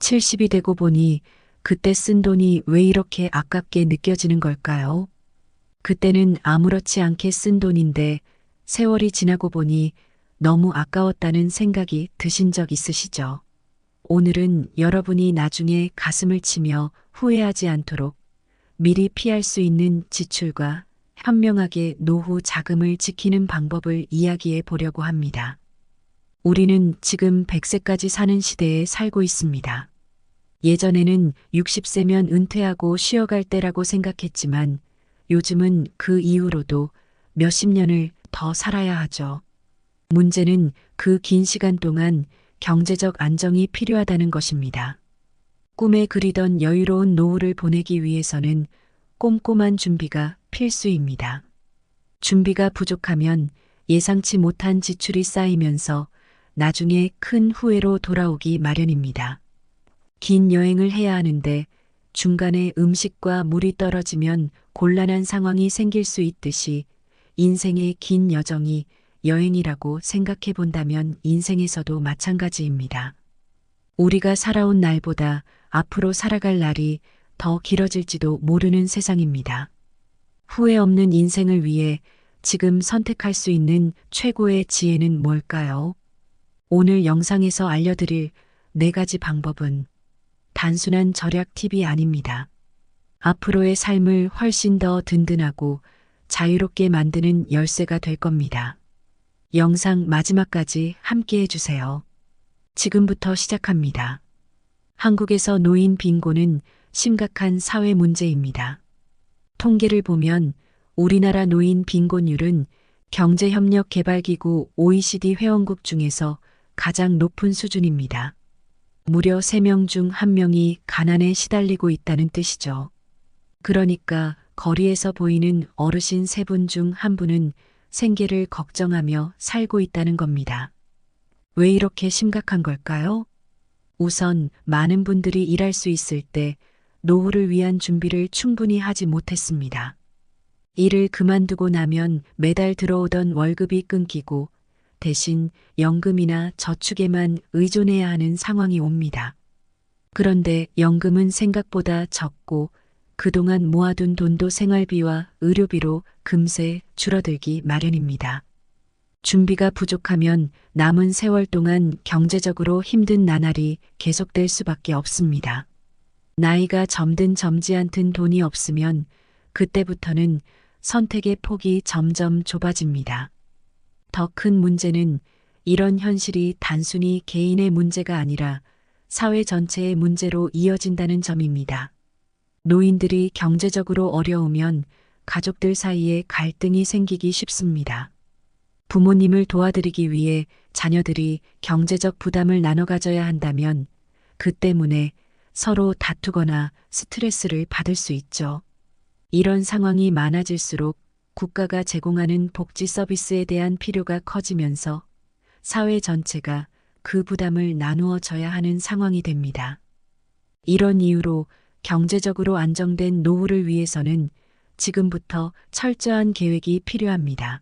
70이 되고 보니 그때 쓴 돈이 왜 이렇게 아깝게 느껴지는 걸까요? 그때는 아무렇지 않게 쓴 돈인데 세월이 지나고 보니 너무 아까웠다는 생각이 드신 적 있으시죠? 오늘은 여러분이 나중에 가슴을 치며 후회하지 않도록 미리 피할 수 있는 지출과 현명하게 노후 자금을 지키는 방법을 이야기해 보려고 합니다. 우리는 지금 100세까지 사는 시대에 살고 있습니다. 예전에는 60세면 은퇴하고 쉬어갈 때라고 생각했지만 요즘은 그 이후로도 몇십 년을 더 살아야 하죠. 문제는 그 긴 시간 동안 경제적 안정이 필요하다는 것입니다. 꿈에 그리던 여유로운 노후를 보내기 위해서는 꼼꼼한 준비가 필수입니다. 준비가 부족하면 예상치 못한 지출이 쌓이면서 나중에 큰 후회로 돌아오기 마련입니다. 긴 여행을 해야 하는데 중간에 음식과 물이 떨어지면 곤란한 상황이 생길 수 있듯이 인생의 긴 여정이 여행이라고 생각해 본다면 인생에서도 마찬가지입니다. 우리가 살아온 날보다 앞으로 살아갈 날이 더 길어질지도 모르는 세상입니다. 후회 없는 인생을 위해 지금 선택할 수 있는 최고의 지혜는 뭘까요? 오늘 영상에서 알려드릴 4가지 방법은 단순한 절약 팁이 아닙니다. 앞으로의 삶을 훨씬 더 든든하고 자유롭게 만드는 열쇠가 될 겁니다. 영상 마지막까지 함께 해주세요. 지금부터 시작합니다. 한국에서 노인 빈곤은 심각한 사회 문제입니다. 통계를 보면 우리나라 노인 빈곤율은 경제협력개발기구 OECD 회원국 중에서 가장 높은 수준입니다. 무려 3명 중 1명이 가난에 시달리고 있다는 뜻이죠. 그러니까 거리에서 보이는 어르신 3분 중 1분은 생계를 걱정하며 살고 있다는 겁니다. 왜 이렇게 심각한 걸까요? 우선 많은 분들이 일할 수 있을 때 노후를 위한 준비를 충분히 하지 못했습니다. 일을 그만두고 나면 매달 들어오던 월급이 끊기고 대신 연금이나 저축에만 의존해야 하는 상황이 옵니다. 그런데 연금은 생각보다 적고 그동안 모아둔 돈도 생활비와 의료비로 금세 줄어들기 마련입니다. 준비가 부족하면 남은 세월 동안 경제적으로 힘든 나날이 계속될 수밖에 없습니다. 나이가 점든 점지 않든 돈이 없으면 그때부터는 선택의 폭이 점점 좁아집니다. 더 큰 문제는 이런 현실이 단순히 개인의 문제가 아니라 사회 전체의 문제로 이어진다는 점입니다. 노인들이 경제적으로 어려우면 가족들 사이에 갈등이 생기기 쉽습니다. 부모님을 도와드리기 위해 자녀들이 경제적 부담을 나눠 가져야 한다면 그 때문에 서로 다투거나 스트레스를 받을 수 있죠. 이런 상황이 많아질수록 국가가 제공하는 복지 서비스에 대한 필요가 커지면서 사회 전체가 그 부담을 나누어 져야 하는 상황이 됩니다. 이런 이유로 경제적으로 안정된 노후를 위해서는 지금부터 철저한 계획이 필요합니다.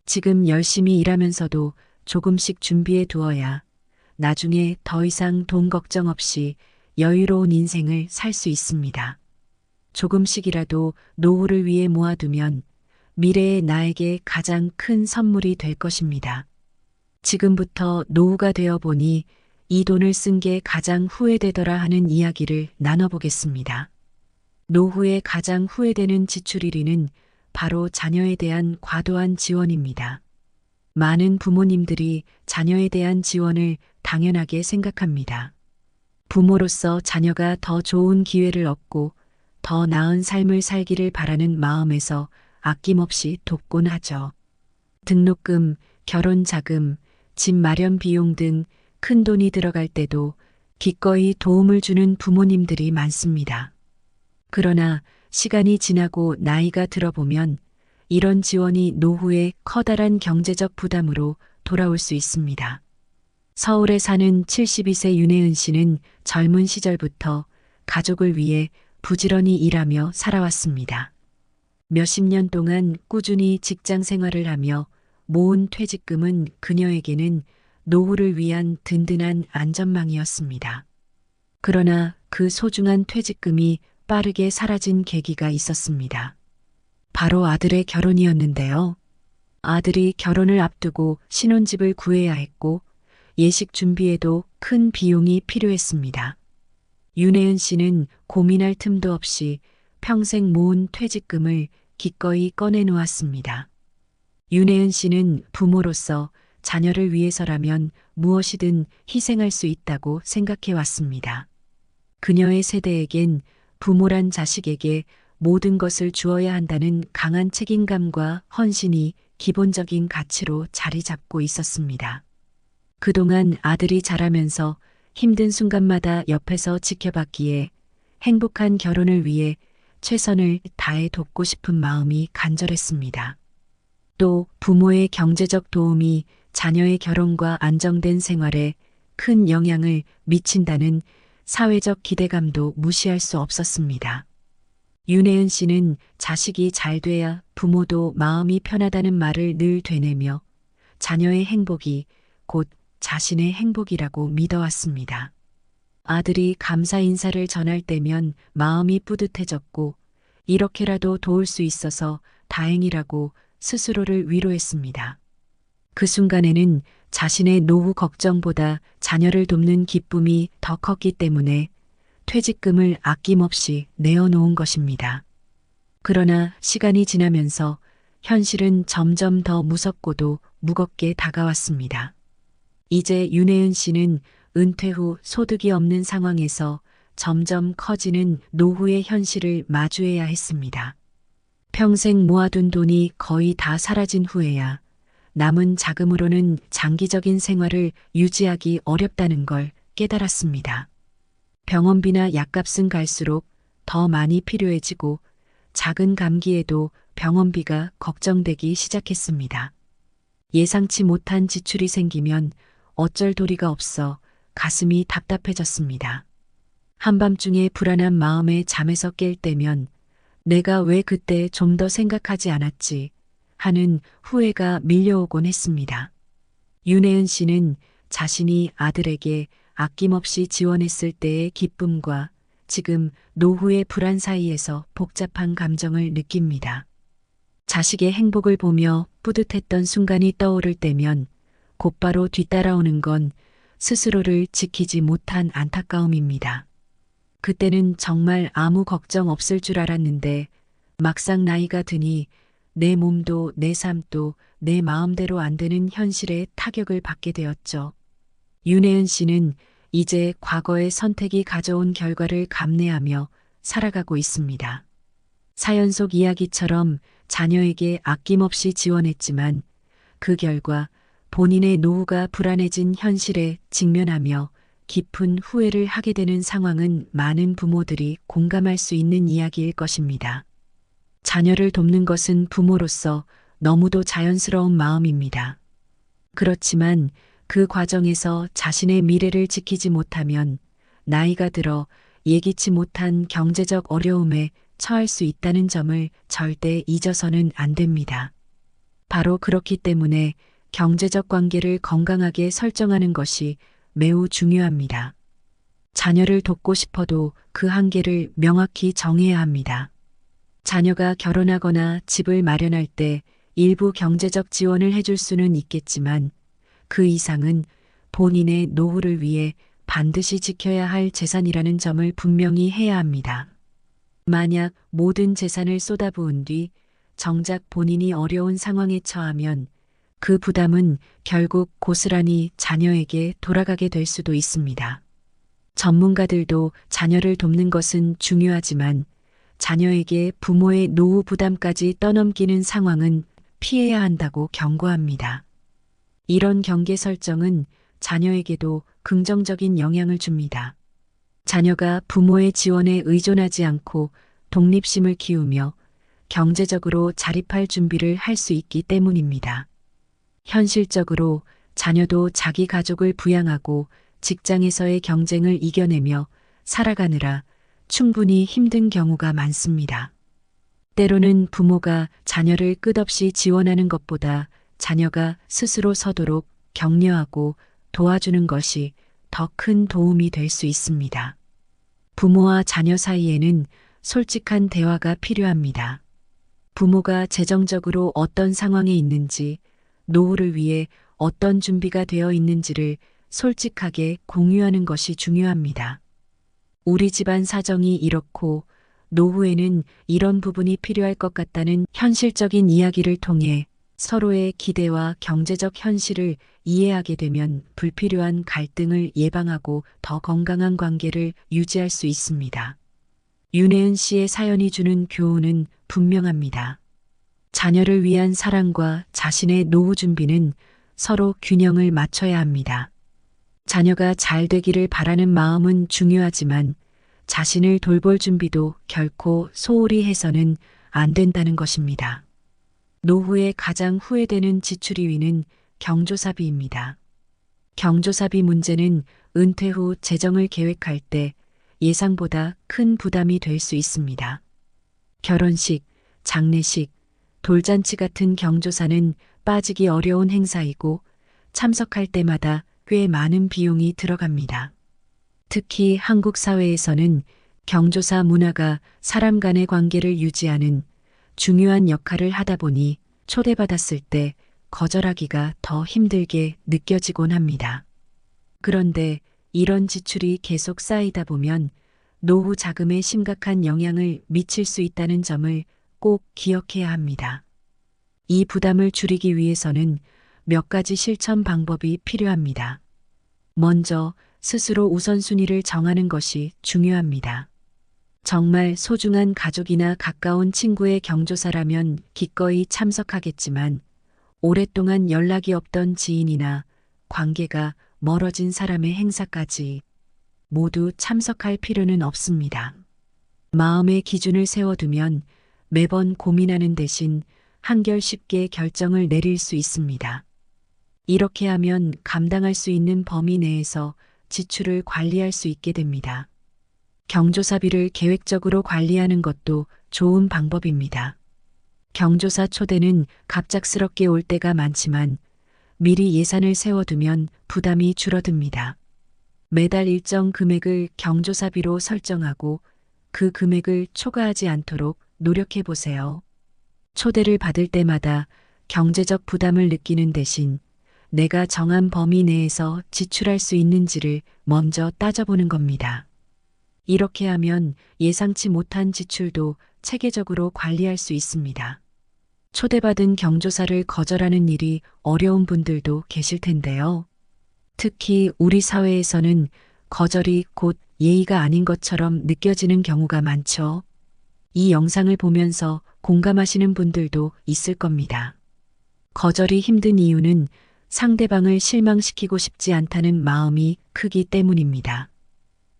지금 열심히 일하면서도 조금씩 준비해 두어야 나중에 더 이상 돈 걱정 없이 여유로운 인생을 살 수 있습니다. 조금씩이라도 노후를 위해 모아두면 미래의 나에게 가장 큰 선물이 될 것입니다. 지금부터 노후가 되어 보니 이 돈을 쓴 게 가장 후회되더라 하는 이야기를 나눠보겠습니다. 노후에 가장 후회되는 지출 1위는 바로 자녀에 대한 과도한 지원입니다. 많은 부모님들이 자녀에 대한 지원을 당연하게 생각합니다. 부모로서 자녀가 더 좋은 기회를 얻고 더 나은 삶을 살기를 바라는 마음에서 아낌없이 돕곤 하죠. 등록금, 결혼 자금, 집 마련 비용 등 큰 돈이 들어갈 때도 기꺼이 도움을 주는 부모님들이 많습니다. 그러나 시간이 지나고 나이가 들어보면 이런 지원이 노후에 커다란 경제적 부담으로 돌아올 수 있습니다. 서울에 사는 72세 윤혜은 씨는 젊은 시절부터 가족을 위해 부지런히 일하며 살아왔습니다. 몇십 년 동안 꾸준히 직장 생활을 하며 모은 퇴직금은 그녀에게는 노후를 위한 든든한 안전망이었습니다. 그러나 그 소중한 퇴직금이 빠르게 사라진 계기가 있었습니다. 바로 아들의 결혼이었는데요. 아들이 결혼을 앞두고 신혼집을 구해야 했고 예식 준비에도 큰 비용이 필요했습니다. 윤혜은 씨는 고민할 틈도 없이 평생 모은 퇴직금을 기꺼이 꺼내놓았습니다. 윤혜은 씨는 부모로서 자녀를 위해서라면 무엇이든 희생할 수 있다고 생각해 왔습니다. 그녀의 세대에겐 부모란 자식에게 모든 것을 주어야 한다는 강한 책임감과 헌신이 기본적인 가치로 자리 잡고 있었습니다. 그동안 아들이 자라면서 힘든 순간마다 옆에서 지켜봤기에 행복한 결혼을 위해 최선을 다해 돕고 싶은 마음이 간절했습니다. 또 부모의 경제적 도움이 자녀의 결혼과 안정된 생활에 큰 영향을 미친다는 사회적 기대감도 무시할 수 없었습니다. 윤혜은 씨는 자식이 잘 돼야 부모도 마음이 편하다는 말을 늘 되뇌며 자녀의 행복이 곧 자신의 행복이라고 믿어왔습니다. 아들이 감사 인사를 전할 때면 마음이 뿌듯해졌고 이렇게라도 도울 수 있어서 다행이라고 스스로를 위로했습니다. 그 순간에는 자신의 노후 걱정보다 자녀를 돕는 기쁨이 더 컸기 때문에 퇴직금을 아낌없이 내어놓은 것입니다. 그러나 시간이 지나면서 현실은 점점 더 무섭고도 무겁게 다가왔습니다. 이제 윤혜은 씨는 은퇴 후 소득이 없는 상황에서 점점 커지는 노후의 현실을 마주해야 했습니다. 평생 모아둔 돈이 거의 다 사라진 후에야 남은 자금으로는 장기적인 생활을 유지하기 어렵다는 걸 깨달았습니다. 병원비나 약값은 갈수록 더 많이 필요해지고 작은 감기에도 병원비가 걱정되기 시작했습니다. 예상치 못한 지출이 생기면 어쩔 도리가 없어 가슴이 답답해졌습니다. 한밤중에 불안한 마음에 잠에서 깰 때면 내가 왜 그때 좀 더 생각하지 않았지 하는 후회가 밀려오곤 했습니다. 윤혜은 씨는 자신이 아들에게 아낌없이 지원했을 때의 기쁨과 지금 노후의 불안 사이에서 복잡한 감정을 느낍니다. 자식의 행복을 보며 뿌듯했던 순간이 떠오를 때면 곧바로 뒤따라오는 건 스스로를 지키지 못한 안타까움입니다. 그때는 정말 아무 걱정 없을 줄 알았는데 막상 나이가 드니 내 몸도 내 삶도 내 마음대로 안 되는 현실에 타격을 받게 되었죠. 윤혜은 씨는 이제 과거의 선택이 가져온 결과를 감내하며 살아가고 있습니다. 사연 속 이야기처럼 자녀에게 아낌없이 지원했지만 그 결과 본인의 노후가 불안해진 현실에 직면하며 깊은 후회를 하게 되는 상황은 많은 부모들이 공감할 수 있는 이야기일 것입니다. 자녀를 돕는 것은 부모로서 너무도 자연스러운 마음입니다. 그렇지만 그 과정에서 자신의 미래를 지키지 못하면 나이가 들어 예기치 못한 경제적 어려움에 처할 수 있다는 점을 절대 잊어서는 안 됩니다. 바로 그렇기 때문에 경제적 관계를 건강하게 설정하는 것이 매우 중요합니다. 자녀를 돕고 싶어도 그 한계를 명확히 정해야 합니다. 자녀가 결혼하거나 집을 마련할 때 일부 경제적 지원을 해줄 수는 있겠지만 그 이상은 본인의 노후를 위해 반드시 지켜야 할 재산이라는 점을 분명히 해야 합니다. 만약 모든 재산을 쏟아부은 뒤 정작 본인이 어려운 상황에 처하면 그 부담은 결국 고스란히 자녀에게 돌아가게 될 수도 있습니다. 전문가들도 자녀를 돕는 것은 중요하지만 자녀에게 부모의 노후 부담까지 떠넘기는 상황은 피해야 한다고 경고합니다. 이런 경계 설정은 자녀에게도 긍정적인 영향을 줍니다. 자녀가 부모의 지원에 의존하지 않고 독립심을 키우며 경제적으로 자립할 준비를 할 수 있기 때문입니다. 현실적으로 자녀도 자기 가족을 부양하고 직장에서의 경쟁을 이겨내며 살아가느라 충분히 힘든 경우가 많습니다. 때로는 부모가 자녀를 끝없이 지원하는 것보다 자녀가 스스로 서도록 격려하고 도와주는 것이 더 큰 도움이 될 수 있습니다. 부모와 자녀 사이에는 솔직한 대화가 필요합니다. 부모가 재정적으로 어떤 상황에 있는지, 노후를 위해 어떤 준비가 되어 있는지를 솔직하게 공유하는 것이 중요합니다. 우리 집안 사정이 이렇고 노후에는 이런 부분이 필요할 것 같다는 현실적인 이야기를 통해 서로의 기대와 경제적 현실을 이해하게 되면 불필요한 갈등을 예방하고 더 건강한 관계를 유지할 수 있습니다. 윤혜은 씨의 사연이 주는 교훈은 분명합니다. 자녀를 위한 사랑과 자신의 노후 준비는 서로 균형을 맞춰야 합니다. 자녀가 잘 되기를 바라는 마음은 중요하지만 자신을 돌볼 준비도 결코 소홀히 해서는 안 된다는 것입니다. 노후에 가장 후회되는 지출 2위는 경조사비입니다. 경조사비 문제는 은퇴 후 재정을 계획할 때 예상보다 큰 부담이 될 수 있습니다. 결혼식, 장례식, 돌잔치 같은 경조사는 빠지기 어려운 행사이고 참석할 때마다 꽤 많은 비용이 들어갑니다. 특히 한국 사회에서는 경조사 문화가 사람 간의 관계를 유지하는 중요한 역할을 하다 보니 초대받았을 때 거절하기가 더 힘들게 느껴지곤 합니다. 그런데 이런 지출이 계속 쌓이다 보면 노후 자금에 심각한 영향을 미칠 수 있다는 점을 꼭 기억해야 합니다. 이 부담을 줄이기 위해서는 몇 가지 실천 방법이 필요합니다. 먼저 스스로 우선순위를 정하는 것이 중요합니다. 정말 소중한 가족이나 가까운 친구의 경조사라면 기꺼이 참석하겠지만 오랫동안 연락이 없던 지인이나 관계가 멀어진 사람의 행사까지 모두 참석할 필요는 없습니다. 마음의 기준을 세워두면 매번 고민하는 대신 한결 쉽게 결정을 내릴 수 있습니다. 이렇게 하면 감당할 수 있는 범위 내에서 지출을 관리할 수 있게 됩니다. 경조사비를 계획적으로 관리하는 것도 좋은 방법입니다. 경조사 초대는 갑작스럽게 올 때가 많지만 미리 예산을 세워두면 부담이 줄어듭니다. 매달 일정 금액을 경조사비로 설정하고 그 금액을 초과하지 않도록 노력해 보세요. 초대를 받을 때마다 경제적 부담을 느끼는 대신 내가 정한 범위 내에서 지출할 수 있는지를 먼저 따져보는 겁니다. 이렇게 하면 예상치 못한 지출도 체계적으로 관리할 수 있습니다. 초대받은 경조사를 거절하는 일이 어려운 분들도 계실 텐데요. 특히 우리 사회에서는 거절이 곧 예의가 아닌 것처럼 느껴지는 경우가 많죠. 이 영상을 보면서 공감하시는 분들도 있을 겁니다. 거절이 힘든 이유는 상대방을 실망시키고 싶지 않다는 마음이 크기 때문입니다.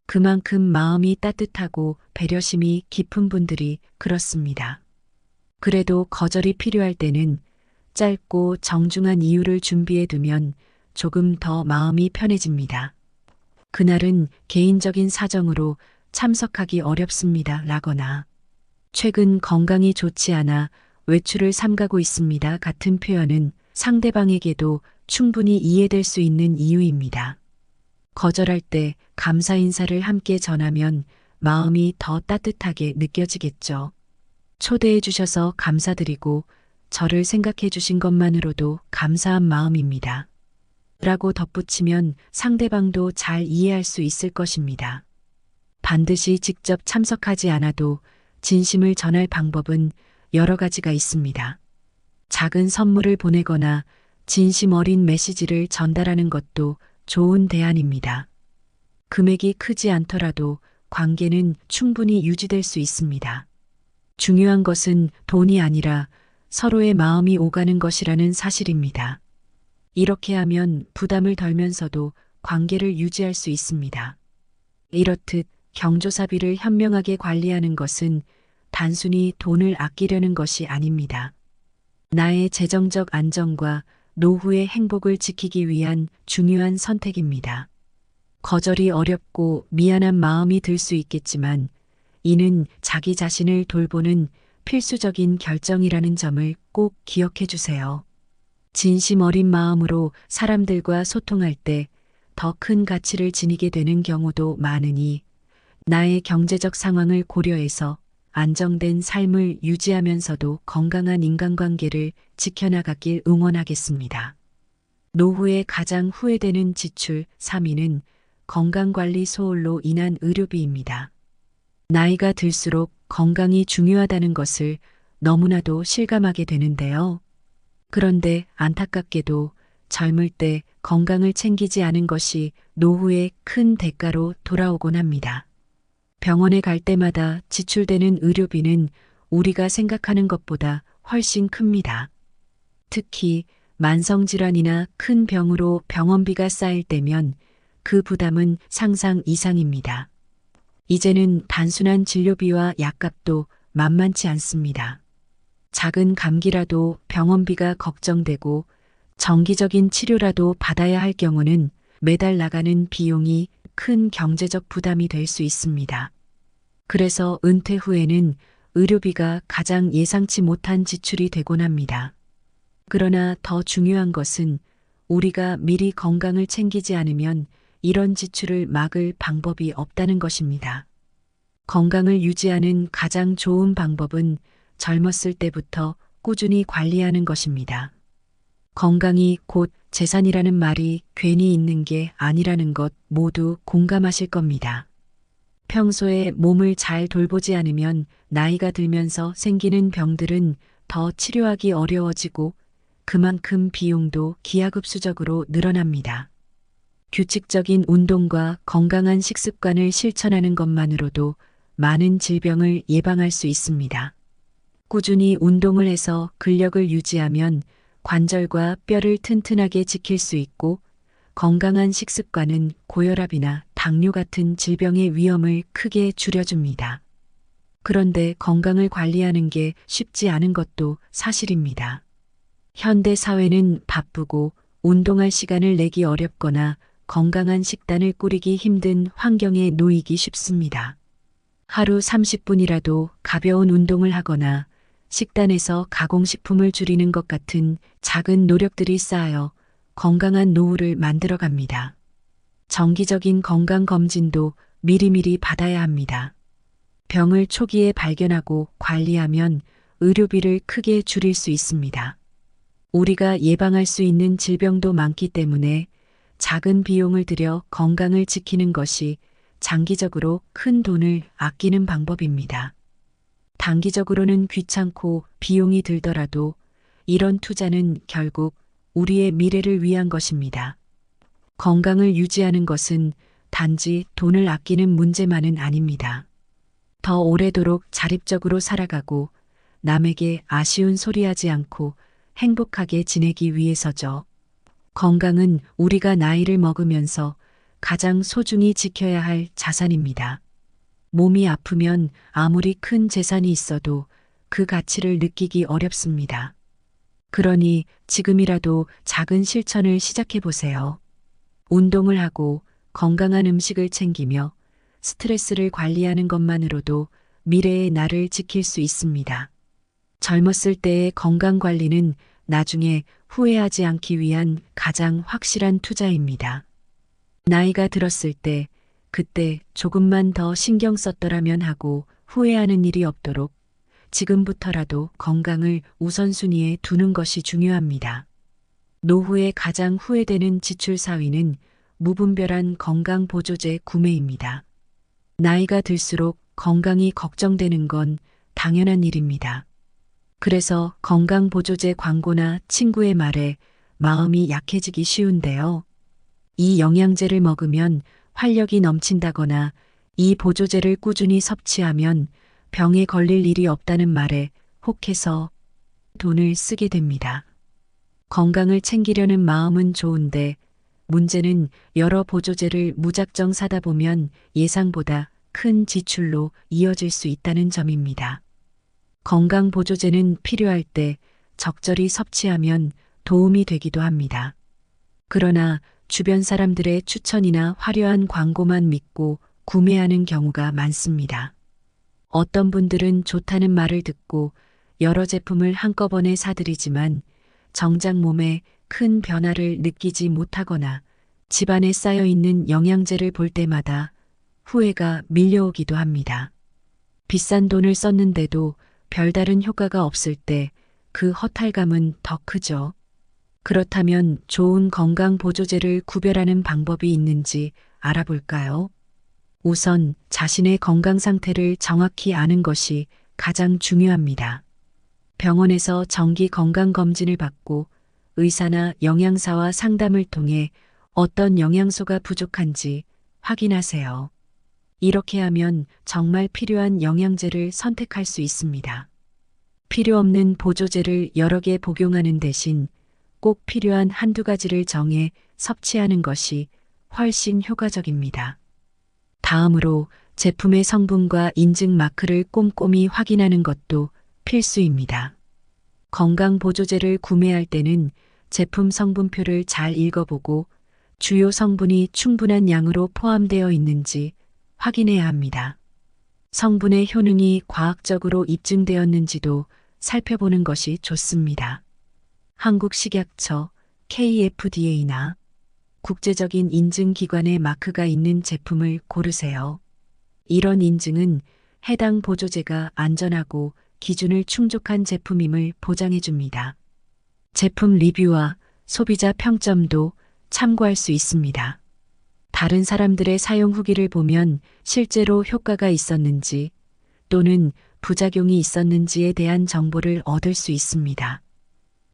그만큼 마음이 따뜻하고 배려심이 깊은 분들이 그렇습니다. 그래도 거절이 필요할 때는 짧고 정중한 이유를 준비해 두면 조금 더 마음이 편해집니다. 그날은 개인적인 사정으로 참석하기 어렵습니다. 라거나 최근 건강이 좋지 않아 외출을 삼가고 있습니다. 같은 표현은 상대방에게도 충분히 이해될 수 있는 이유입니다. 거절할 때 감사 인사를 함께 전하면 마음이 더 따뜻하게 느껴지겠죠. 초대해 주셔서 감사드리고 저를 생각해 주신 것만으로도 감사한 마음입니다. 라고 덧붙이면 상대방도 잘 이해할 수 있을 것입니다. 반드시 직접 참석하지 않아도 진심을 전할 방법은 여러 가지가 있습니다. 작은 선물을 보내거나 진심 어린 메시지를 전달하는 것도 좋은 대안입니다. 금액이 크지 않더라도 관계는 충분히 유지될 수 있습니다. 중요한 것은 돈이 아니라 서로의 마음이 오가는 것이라는 사실입니다. 이렇게 하면 부담을 덜면서도 관계를 유지할 수 있습니다. 이렇듯 경조사비를 현명하게 관리하는 것은 단순히 돈을 아끼려는 것이 아닙니다. 나의 재정적 안정과 노후의 행복을 지키기 위한 중요한 선택입니다. 거절이 어렵고 미안한 마음이 들 수 있겠지만 이는 자기 자신을 돌보는 필수적인 결정이라는 점을 꼭 기억해 주세요. 진심 어린 마음으로 사람들과 소통할 때 더 큰 가치를 지니게 되는 경우도 많으니 나의 경제적 상황을 고려해서 안정된 삶을 유지하면서도 건강한 인간관계를 지켜나가길 응원하겠습니다. 노후에 가장 후회되는 지출 3위는 건강관리 소홀로 인한 의료비입니다. 나이가 들수록 건강이 중요하다는 것을 너무나도 실감하게 되는데요. 그런데 안타깝게도 젊을 때 건강을 챙기지 않은 것이 노후에 큰 대가로 돌아오곤 합니다. 병원에 갈 때마다 지출되는 의료비는 우리가 생각하는 것보다 훨씬 큽니다. 특히 만성질환이나 큰 병으로 병원비가 쌓일 때면 그 부담은 상상 이상입니다. 이제는 단순한 진료비와 약값도 만만치 않습니다. 작은 감기라도 병원비가 걱정되고 정기적인 치료라도 받아야 할 경우는 매달 나가는 비용이 큰 경제적 부담이 될 수 있습니다. 그래서 은퇴 후에는 의료비가 가장 예상치 못한 지출이 되곤 합니다. 그러나 더 중요한 것은 우리가 미리 건강을 챙기지 않으면 이런 지출을 막을 방법이 없다는 것입니다. 건강을 유지하는 가장 좋은 방법은 젊었을 때부터 꾸준히 관리하는 것입니다. 건강이 곧 재산이라는 말이 괜히 있는 게 아니라는 것 모두 공감하실 겁니다. 평소에 몸을 잘 돌보지 않으면 나이가 들면서 생기는 병들은 더 치료하기 어려워지고 그만큼 비용도 기하급수적으로 늘어납니다. 규칙적인 운동과 건강한 식습관을 실천하는 것만으로도 많은 질병을 예방할 수 있습니다. 꾸준히 운동을 해서 근력을 유지하면 관절과 뼈를 튼튼하게 지킬 수 있고 건강한 식습관은 고혈압이나 당뇨 같은 질병의 위험을 크게 줄여줍니다. 그런데 건강을 관리하는 게 쉽지 않은 것도 사실입니다. 현대 사회는 바쁘고 운동할 시간을 내기 어렵거나 건강한 식단을 꾸리기 힘든 환경에 놓이기 쉽습니다. 하루 30분이라도 가벼운 운동을 하거나 식단에서 가공식품을 줄이는 것 같은 작은 노력들이 쌓여 건강한 노후를 만들어갑니다. 정기적인 건강검진도 미리미리 받아야 합니다. 병을 초기에 발견하고 관리하면 의료비를 크게 줄일 수 있습니다. 우리가 예방할 수 있는 질병도 많기 때문에 작은 비용을 들여 건강을 지키는 것이 장기적으로 큰 돈을 아끼는 방법입니다. 단기적으로는 귀찮고 비용이 들더라도 이런 투자는 결국 우리의 미래를 위한 것입니다. 건강을 유지하는 것은 단지 돈을 아끼는 문제만은 아닙니다. 더 오래도록 자립적으로 살아가고 남에게 아쉬운 소리 하지 않고 행복하게 지내기 위해서죠. 건강은 우리가 나이를 먹으면서 가장 소중히 지켜야 할 자산입니다. 몸이 아프면 아무리 큰 재산이 있어도 그 가치를 느끼기 어렵습니다. 그러니 지금이라도 작은 실천을 시작해 보세요. 운동을 하고 건강한 음식을 챙기며 스트레스를 관리하는 것만으로도 미래의 나를 지킬 수 있습니다. 젊었을 때의 건강 관리는 나중에 후회하지 않기 위한 가장 확실한 투자입니다. 나이가 들었을 때 그때 조금만 더 신경 썼더라면 하고 후회하는 일이 없도록 지금부터라도 건강을 우선순위에 두는 것이 중요합니다. 노후에 가장 후회되는 지출 4위는 무분별한 건강보조제 구매입니다. 나이가 들수록 건강이 걱정되는 건 당연한 일입니다. 그래서 건강보조제 광고나 친구의 말에 마음이 약해지기 쉬운데요. 이 영양제를 먹으면 활력이 넘친다거나 이 보조제를 꾸준히 섭취하면 병에 걸릴 일이 없다는 말에 혹해서 돈을 쓰게 됩니다. 건강을 챙기려는 마음은 좋은데 문제는 여러 보조제를 무작정 사다 보면 예상보다 큰 지출로 이어질 수 있다는 점입니다. 건강보조제는 필요할 때 적절히 섭취하면 도움이 되기도 합니다. 그러나 주변 사람들의 추천이나 화려한 광고만 믿고 구매하는 경우가 많습니다. 어떤 분들은 좋다는 말을 듣고 여러 제품을 한꺼번에 사들이지만 정작 몸에 큰 변화를 느끼지 못하거나 집안에 쌓여 있는 영양제를 볼 때마다 후회가 밀려오기도 합니다. 비싼 돈을 썼는데도 별다른 효과가 없을 때 그 허탈감은 더 크죠. 그렇다면 좋은 건강 보조제를 구별하는 방법이 있는지 알아볼까요? 우선 자신의 건강 상태를 정확히 아는 것이 가장 중요합니다. 병원에서 정기 건강 검진을 받고 의사나 영양사와 상담을 통해 어떤 영양소가 부족한지 확인하세요. 이렇게 하면 정말 필요한 영양제를 선택할 수 있습니다. 필요 없는 보조제를 여러 개 복용하는 대신 꼭 필요한 한두 가지를 정해 섭취하는 것이 훨씬 효과적입니다. 다음으로 제품의 성분과 인증 마크를 꼼꼼히 확인하는 것도 필수입니다. 건강 보조제를 구매할 때는 제품 성분표를 잘 읽어보고 주요 성분이 충분한 양으로 포함되어 있는지 확인해야 합니다. 성분의 효능이 과학적으로 입증되었는지도 살펴보는 것이 좋습니다. 한국식약처, KFDA나 국제적인 인증기관의 마크가 있는 제품을 고르세요. 이런 인증은 해당 보조제가 안전하고 기준을 충족한 제품임을 보장해 줍니다. 제품 리뷰와 소비자 평점도 참고할 수 있습니다. 다른 사람들의 사용 후기를 보면 실제로 효과가 있었는지 또는 부작용이 있었는지에 대한 정보를 얻을 수 있습니다.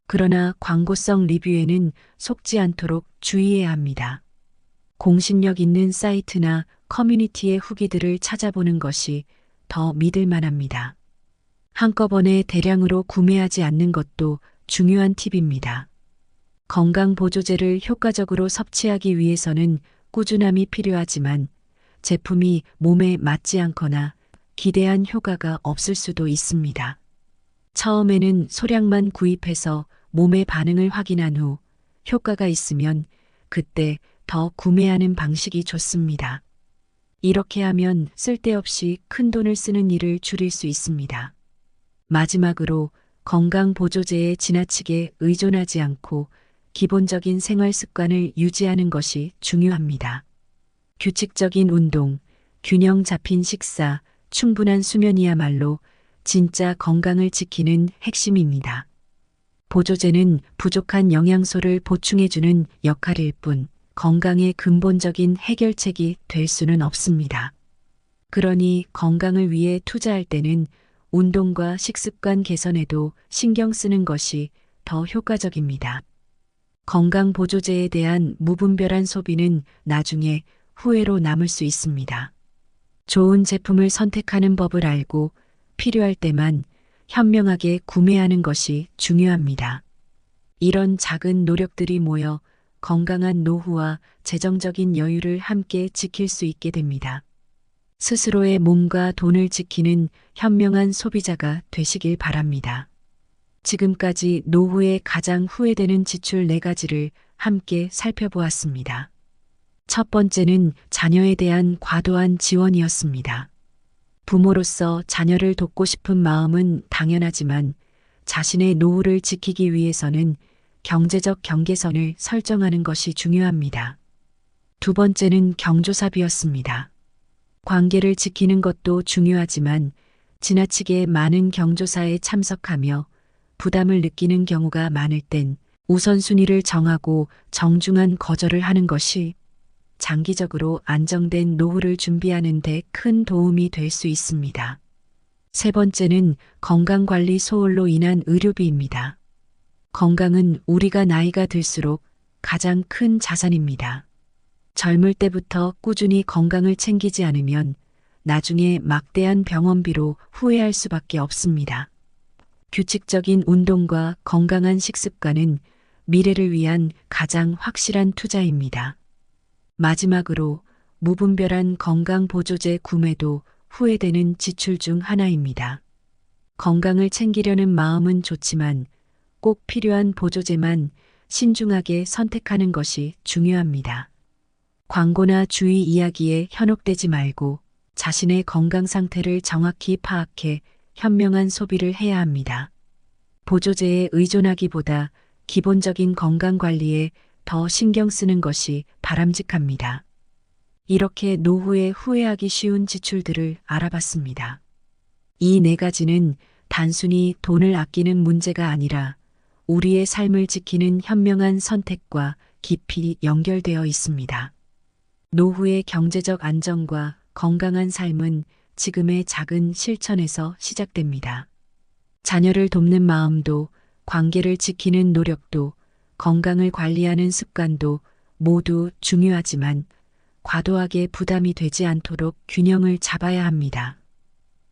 그러나 광고성 리뷰에는 속지 않도록 주의해야 합니다. 공신력 있는 사이트나 커뮤니티의 후기들을 찾아보는 것이 더 믿을 만합니다. 한꺼번에 대량으로 구매하지 않는 것도 중요한 팁입니다. 건강 보조제를 효과적으로 섭취하기 위해서는 꾸준함이 필요하지만 제품이 몸에 맞지 않거나 기대한 효과가 없을 수도 있습니다. 처음에는 소량만 구입해서 몸의 반응을 확인한 후 효과가 있으면 그때 더 구매하는 방식이 좋습니다. 이렇게 하면 쓸데없이 큰 돈을 쓰는 일을 줄일 수 있습니다. 마지막으로 건강 보조제에 지나치게 의존하지 않고 기본적인 생활 습관을 유지하는 것이 중요합니다. 규칙적인 운동, 균형 잡힌 식사, 충분한 수면이야말로 진짜 건강을 지키는 핵심입니다. 보조제는 부족한 영양소를 보충해주는 역할일 뿐 건강의 근본적인 해결책이 될 수는 없습니다. 그러니 건강을 위해 투자할 때는 운동과 식습관 개선에도 신경 쓰는 것이 더 효과적입니다. 건강 보조제에 대한 무분별한 소비는 나중에 후회로 남을 수 있습니다. 좋은 제품을 선택하는 법을 알고 필요할 때만 현명하게 구매하는 것이 중요합니다. 이런 작은 노력들이 모여 건강한 노후와 재정적인 여유를 함께 지킬 수 있게 됩니다. 스스로의 몸과 돈을 지키는 현명한 소비자가 되시길 바랍니다. 지금까지 노후에 가장 후회되는 지출 4가지를 함께 살펴보았습니다. 첫 번째는 자녀에 대한 과도한 지원이었습니다. 부모로서 자녀를 돕고 싶은 마음은 당연하지만 자신의 노후를 지키기 위해서는 경제적 경계선을 설정하는 것이 중요합니다. 두 번째는 경조사비였습니다. 관계를 지키는 것도 중요하지만 지나치게 많은 경조사에 참석하며 부담을 느끼는 경우가 많을 땐 우선순위를 정하고 정중한 거절을 하는 것이 장기적으로 안정된 노후를 준비하는 데 큰 도움이 될 수 있습니다. 세 번째는 건강관리 소홀로 인한 의료비입니다. 건강은 우리가 나이가 들수록 가장 큰 자산입니다. 젊을 때부터 꾸준히 건강을 챙기지 않으면 나중에 막대한 병원비로 후회할 수밖에 없습니다. 규칙적인 운동과 건강한 식습관은 미래를 위한 가장 확실한 투자입니다. 마지막으로 무분별한 건강 보조제 구매도 후회되는 지출 중 하나입니다. 건강을 챙기려는 마음은 좋지만 꼭 필요한 보조제만 신중하게 선택하는 것이 중요합니다. 광고나 주위 이야기에 현혹되지 말고 자신의 건강 상태를 정확히 파악해 현명한 소비를 해야 합니다. 보조제에 의존하기보다 기본적인 건강 관리에 더 신경 쓰는 것이 바람직합니다. 이렇게 노후에 후회하기 쉬운 지출들을 알아봤습니다. 이 네 가지는 단순히 돈을 아끼는 문제가 아니라 우리의 삶을 지키는 현명한 선택과 깊이 연결되어 있습니다. 노후의 경제적 안정과 건강한 삶은 지금의 작은 실천에서 시작됩니다. 자녀를 돕는 마음도, 관계를 지키는 노력도, 건강을 관리하는 습관도 모두 중요하지만 과도하게 부담이 되지 않도록 균형을 잡아야 합니다.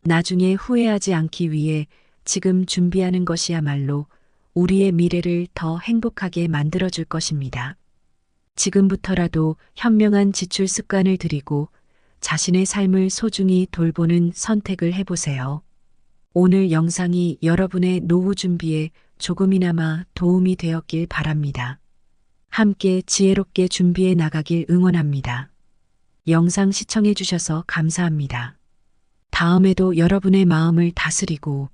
나중에 후회하지 않기 위해 지금 준비하는 것이야말로 우리의 미래를 더 행복하게 만들어줄 것입니다. 지금부터라도 현명한 지출 습관을 들이고 자신의 삶을 소중히 돌보는 선택을 해보세요. 오늘 영상이 여러분의 노후 준비에 조금이나마 도움이 되었길 바랍니다. 함께 지혜롭게 준비해 나가길 응원합니다. 영상 시청해 주셔서 감사합니다. 다음에도 여러분의 마음을 다스리고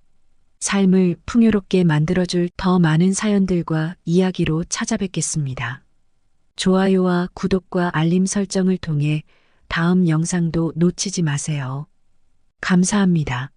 삶을 풍요롭게 만들어줄 더 많은 사연들과 이야기로 찾아뵙겠습니다. 좋아요와 구독과 알림 설정을 통해 다음 영상도 놓치지 마세요. 감사합니다.